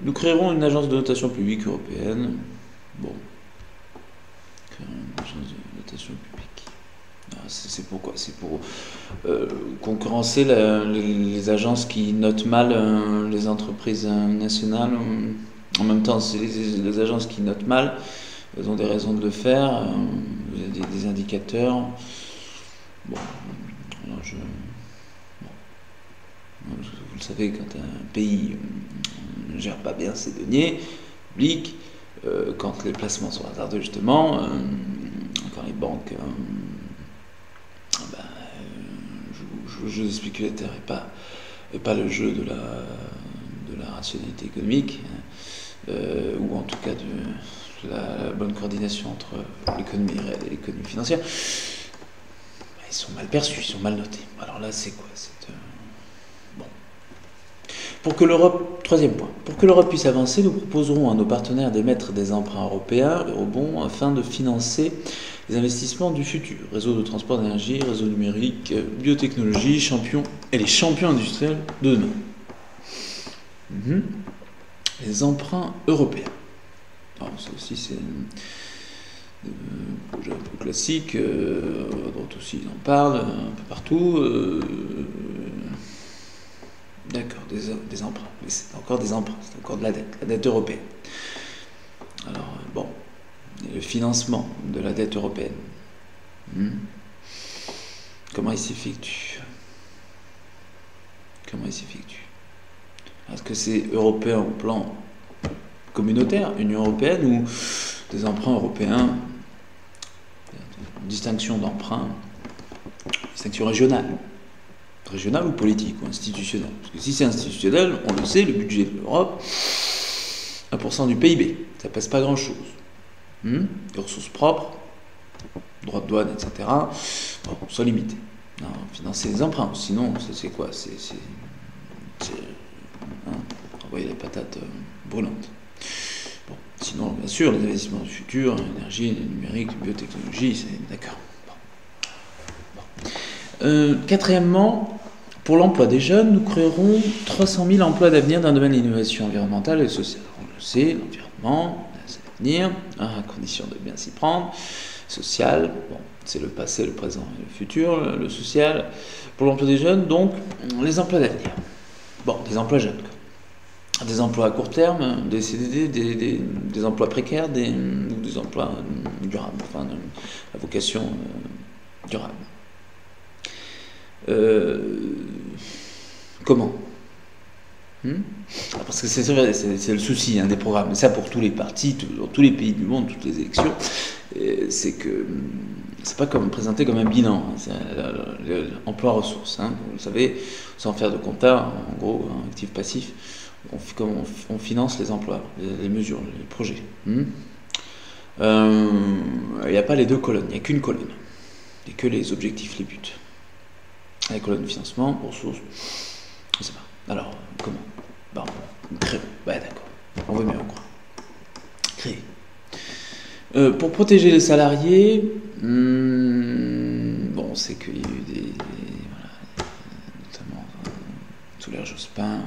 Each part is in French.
Nous créerons une agence de notation publique européenne. Bon, créerons une agence de notation publique. C'est pourquoi? C'est pour concurrencer les agences qui notent mal les entreprises nationales. En même temps, c'est les agences qui notent mal. Elles ont des raisons de le faire. Il y a des indicateurs. Bon, alors vous le savez, quand un pays ne gère pas bien ses deniers publics, quand les placements sont hasardeux justement, quand les banques jeu spéculateur et pas le jeu de la rationalité économique, ou en tout cas de la bonne coordination entre l'économie réelle et l'économie financière, ils sont mal perçus, ils sont mal notés. Alors là, c'est quoi? Bon. Pour que l'Europe, troisième point, pour que l'Europe puisse avancer, nous proposerons à nos partenaires d'émettre des emprunts européens, eurobonds, afin de financer les investissements du futur. Réseau de transport d'énergie, réseau numérique, biotechnologie, et les champions industriels de demain. Les emprunts européens. Alors, ça aussi, c'est un projet un peu classique. À droite aussi, ils en parlent un peu partout. D'accord, des emprunts. Mais c'est encore des emprunts, c'est encore de la dette européenne. Alors, bon, le financement de la dette européenne. Comment il s'effectue? Est-ce que c'est européen au plan communautaire, Union européenne, ou des emprunts européens, distinction d'emprunt, distinction régionale ou politique, ou institutionnelle? Parce que si c'est institutionnel, on le sait, le budget de l'Europe, 1% du PIB, ça pèse pas grand-chose. Les ressources propres, droits de douane, etc., sont limitées. Non, financer les emprunts, sinon, c'est quoi? C'est envoyer les patates brûlantes. Bon, sinon, bien sûr, les investissements du futur, l'énergie, le numérique, la biotechnologie, c'est d'accord. Quatrièmement, pour l'emploi des jeunes, nous créerons 300 000 emplois d'avenir dans le domaine de l'innovation environnementale et sociale. On le sait, l'environnement, c'est l'avenir, à condition de bien s'y prendre. Social, bon, c'est le passé, le présent et le futur. Le social, pour l'emploi des jeunes, donc les emplois d'avenir. Bon, des emplois jeunes, quoi. Des emplois à court terme, des CDD, des emplois précaires, des emplois durables, enfin, à vocation durable. Comment? Parce que c'est le souci des programmes, et ça pour tous les partis, dans tous les pays du monde, toutes les élections, c'est que c'est pas présenté comme un bilan, c'est l'emploi ressources, vous le savez, sans faire de compta, en gros, actif-passif, on finance les emplois, les mesures, les projets. Il n'y a pas les deux colonnes, il n'y a qu'une colonne, il n'y a que les objectifs, les buts. La colonne de financement, ressources, je ne sais pas. Alors, comment? Créer. D'accord. On veut bien en croire. Créer. Pour protéger les salariés, bon, c'est qu'il y a eu notamment sous l'ère Jospin,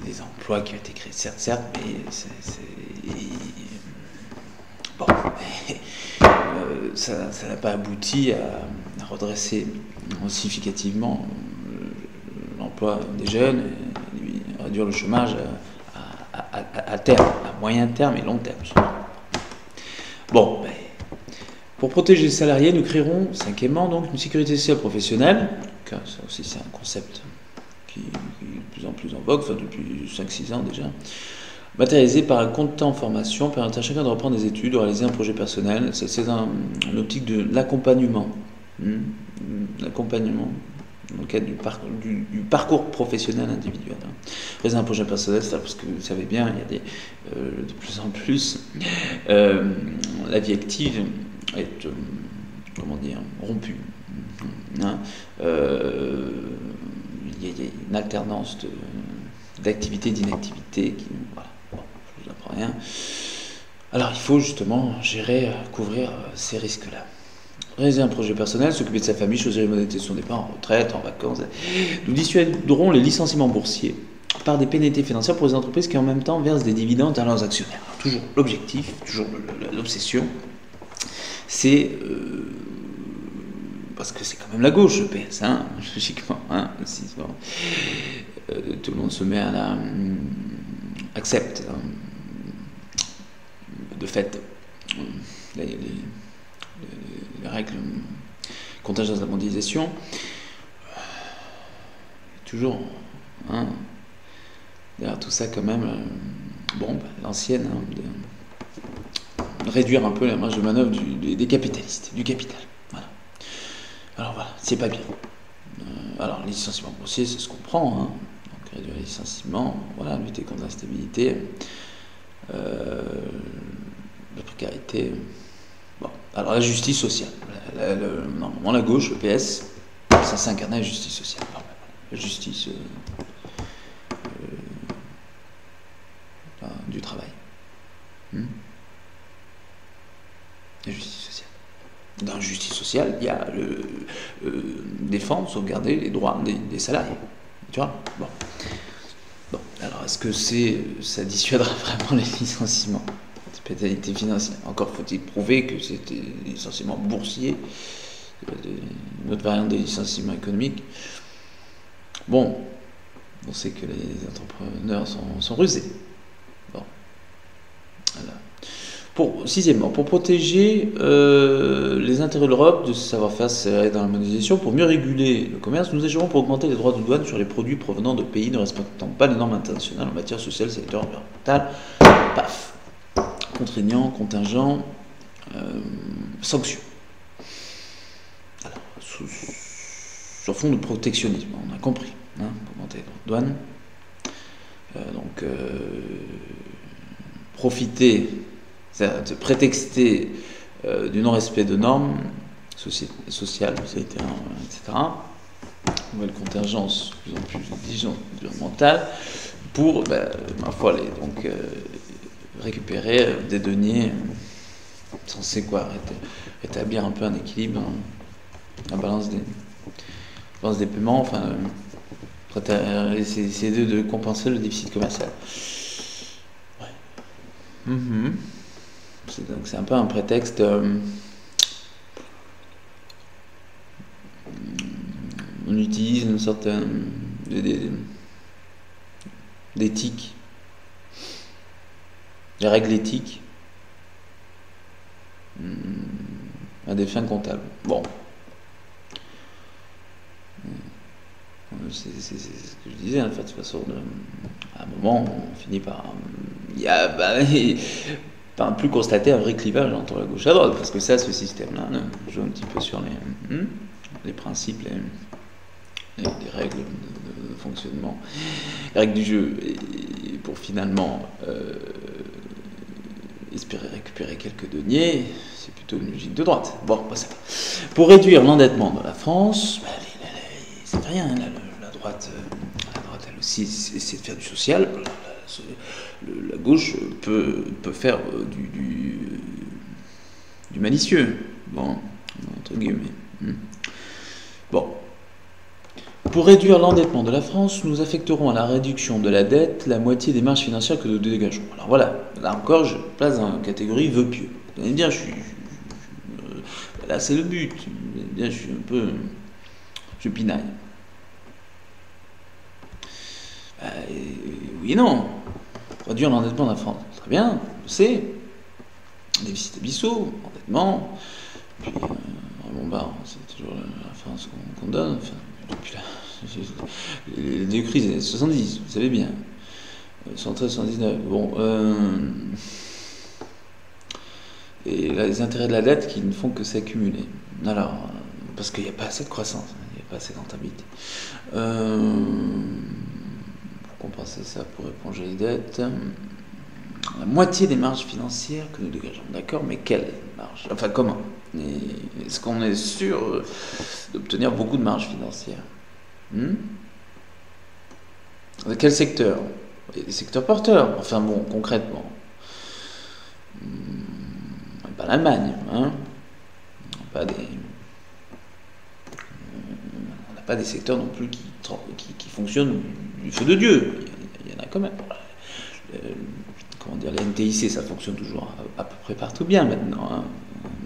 des emplois qui ont été créés, certes, mais bon, ça n'a pas abouti à redresser significativement l'emploi des jeunes, et réduire le chômage à terme, à moyen terme et long terme. Bon, pour protéger les salariés, nous créerons, cinquièmement, donc, une sécurité sociale professionnelle. Ça aussi, c'est un concept qui est de plus en plus en vogue, enfin depuis 5-6 ans déjà. Matérialisé par un compte temps formation, permettant à chacun de reprendre des études, de réaliser un projet personnel. C'est dans l'optique de l'accompagnement. L'accompagnement dans le cadre du parcours professionnel individuel. Réaliser un projet personnel, c'est parce que vous savez bien, il y a de plus en plus la vie active est rompue. Il y a une alternance d'activité, d'inactivité qui, voilà, bon, je vous apprends rien. Alors il faut justement couvrir ces risques-là. Réaliser un projet personnel, s'occuper de sa famille, choisir les modalités de son départ en retraite, en vacances. Nous dissuaderons les licenciements boursiers par des pénalités financières pour les entreprises qui en même temps versent des dividendes à leurs actionnaires. Alors, toujours l'objectif, toujours l'obsession, c'est parce que c'est quand même la gauche le PS, hein, logiquement, hein, aussi, bon. Tout le monde se met à la accepte de fait les règles contingentes de la mondialisation, toujours, hein, derrière tout ça quand même, bon, l'ancienne, hein, de réduire un peu la marge de manœuvre des capitalistes, du capital. Voilà. Alors voilà, c'est pas bien. Alors les licenciements boursiers, ça se comprend, hein. Donc réduire les licenciements, voilà, lutter contre l'instabilité, la précarité. Bon, alors la justice sociale. Normalement la gauche, le PS, ça s'incarnait la justice sociale. Alors, la justice du travail. La justice sociale. Dans la justice sociale, il y a défendre, sauvegarder les droits des salariés. Tu vois ? Bon. Alors est-ce que ça dissuadera vraiment les licenciements ? Ces pénalités financières. Encore faut-il prouver que c'était des licenciements boursiers, une autre variante des licenciements économiques. Bon, on sait que les entrepreneurs sont rusés. Bon. Voilà. Sixièmement, pour protéger les intérêts de l'Europe de ce savoir-faire serré dans la mondialisation, pour mieux réguler le commerce, nous agirons pour augmenter les droits de douane sur les produits provenant de pays ne respectant pas les normes internationales en matière sociale, sanitaire, environnementale. Paf. Contraignant, contingent, sanctions. Alors, sur fond de protectionnisme, on a compris, hein, pour augmenter les droits de douane. Profiter, c'est-à-dire de prétexter du non-respect de normes sociales, sanitaires, etc., nouvelle contingence de plus en plus exigeante environnementale, pour, ma foi, récupérer des deniers censés rétablir un peu un équilibre, la balance des paiements, enfin, essayer de compenser le déficit commercial. Ouais. C'est un peu un prétexte on utilise une sorte d'éthique, des règles éthiques à des fins comptables. Bon. C'est ce que je disais, en fait, de toute façon, à un moment, on finit par... plus constater un vrai clivage entre la gauche et la droite, parce que ça, ce système-là, joue un petit peu sur les principes, les règles de fonctionnement, les règles du jeu, et pour finalement espérer récupérer quelques deniers, c'est plutôt une logique de droite. Bon, ça. Pour réduire l'endettement de la France, c'est rien, la droite, elle aussi essaie de faire du social. La gauche peut faire du malicieux, bon, entre guillemets. Bon. Pour réduire l'endettement de la France, nous affecterons à la réduction de la dette la moitié des marges financières que nous dégageons. Alors voilà, là encore, je place dans la catégorie vœux pieux. Vous allez me dire, là c'est le but. Bien, je suis un peu... Je pinaille. Oui et non. Réduire l'endettement de la France, très bien, je sais. Déficit abyssaux, endettement, puis c'est toujours la France qu'on donne. Enfin, depuis les deux crises des 70, vous savez bien. 73, 79. Bon. Et là, les intérêts de la dette qui ne font que s'accumuler. Alors, parce qu'il n'y a pas assez de croissance, il n'y a pas assez de rentabilité. Pour compenser ça, pour éponger les dettes, la moitié des marges financières que nous dégageons. D'accord, mais quelle marge ? Enfin, comment ? Est-ce qu'on est sûr d'obtenir beaucoup de marges financières ? Dans quel secteur ? Les secteurs porteurs. Enfin bon, concrètement. Pas l'Allemagne, hein. On n'a pas des secteurs non plus qui fonctionnent du feu de Dieu. y en a quand même. Euh, comment dire, les NTIC, ça fonctionne toujours à peu près partout bien maintenant, hein.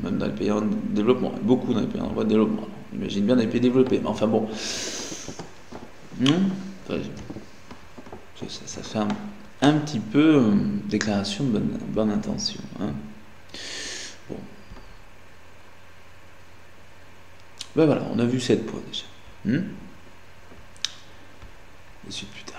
Même dans les pays en développement, beaucoup dans les pays en voie de développement. On imagine bien dans les pays développés, mais enfin bon. Ça fait un petit peu déclaration de bonne intention, hein. Bon. Ben voilà, on a vu 7 points déjà. Et suite plus tard.